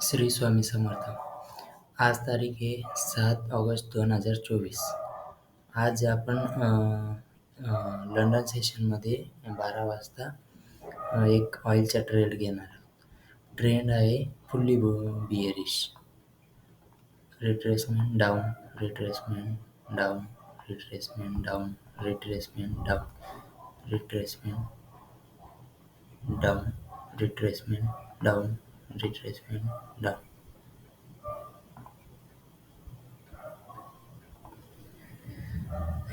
श्री स्वामी समर्थ. आज तारीख आहे 7 ऑगस्ट 2024. आज आपण लंडन सेशनमध्ये 12 वाजता एक ऑइलचा ट्रेड घेणार आहोत. ट्रेंड आहे fully bearish. Retracement down, retracement down, retracement down, retracement down, retracement down, retracement down, retracement down.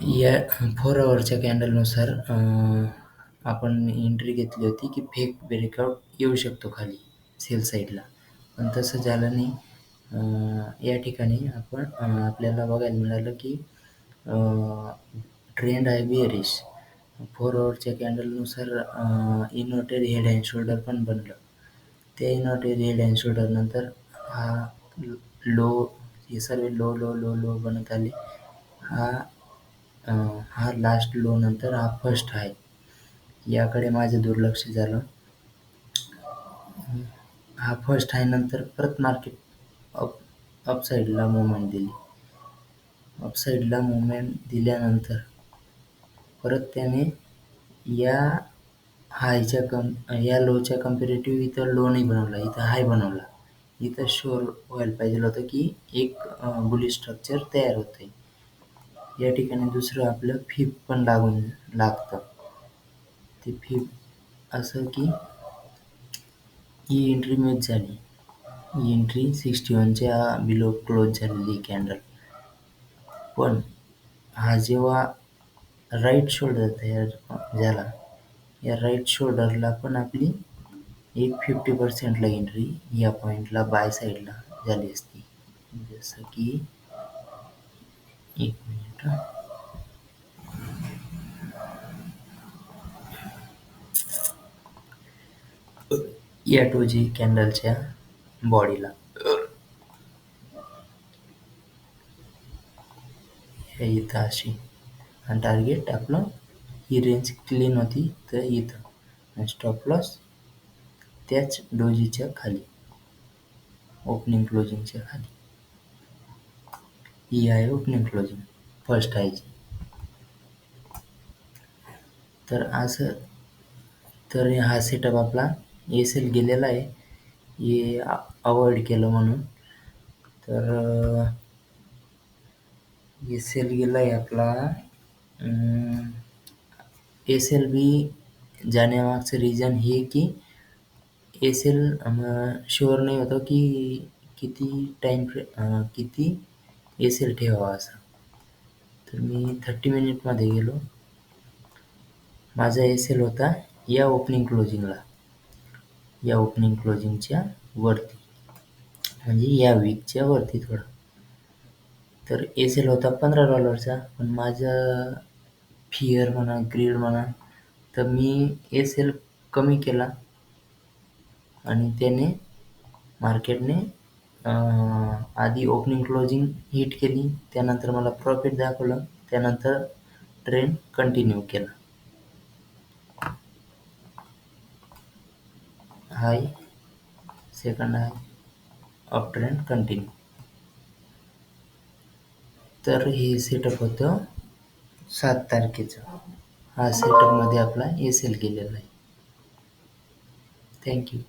या 4 आवरच्या कॅन्डलनुसार आपण एंट्री घेतली होती की फेक ब्रेकआउट येऊ शकतो खाली सेल साईडला, पण तसं झालं नाही. या ठिकाणी आपण आपल्याला बघायला मिळालं की ट्रेंड आहे bearish. 4 आवरच्या कॅन्डलनुसार inverted head and shoulder पण बनलं. त्या इन्व्हर्टेड हेड अँड शोल्डर नंतर हा लो, हे सर्व लो लो लो लो बनत आले. हा लास्ट लो नंतर हा फर्स्ट आहे. याकडे माझं दुर्लक्ष झालं. हा फर्स्ट आहे नंतर परत मार्केट अपसाईडला मुवमेंट दिली. अपसाईडला मुवमेंट दिल्यानंतर परत त्याने या या लोच्या कम्पॅरेटिव्ह इथं लो नाही बनवला, इथं हाय बनवला. इथं शुअर व्हायला पाहिजे होतं की एक बुलिश स्ट्रक्चर तयार होतंय. या ठिकाणी दुसरं आपलं फिब पण लागतं. ते फिब असं की ही एंट्री मिस झाली. ही एंट्री 61च्या बिलो क्लोज झालेली कॅन्डल. पण हा जेव्हा राईट शोल्डर तयार झाला, या राईट शोल्डरला पण आपली एक 50%ला एंट्री या पॉईंटला बाय साईडला झाली असती. जसं की एक मिनिट, या टोजी कॅन्डलच्या बॉडीला इथं अशी, आणि टार्गेट आपलं ही रेंज क्लीन होती तर इथं, आणि स्टॉप लॉस त्याच डोजीच्या खाली, ओपनिंग क्लोजिंगच्या खाली. ही आहे ओपनिंग क्लोजिंग फर्स्ट आहेची. तर हा सेटअप आपला एल गेलेला आहे, हे अवॉइड केलं म्हणून. तर एल गेला आहे आपला. एल बी जाण्यामागचं रिझन हे की एल शुअर नाही होतं की किती किती एल ठेवावा असं. तर मी 30 मिनिटमध्ये गेलो. माझा एल होता या ओपनिंग क्लोजिंगच्या वरती, म्हणजे या वीकच्या वरती थोडं. तर एल होता $15, पण माझं फिअर म्हणा, ग्रीड म्हणा, तर मी एल कमी केला आणि त्याने मार्केटने आधी ओपनिंग क्लोजिंग हिट केली, त्यानंतर मला प्रॉफिट दाखवलं, त्यानंतर ट्रेंड कंटिन्यू केला. हाय, सेकंड हाय, अप ट्रेंड कंटिन्यू. तर हे सेटअप होतं 7 तारखेचं. हा सेटअपमध्ये आपला एल गेलेला आहे. थँक्यू.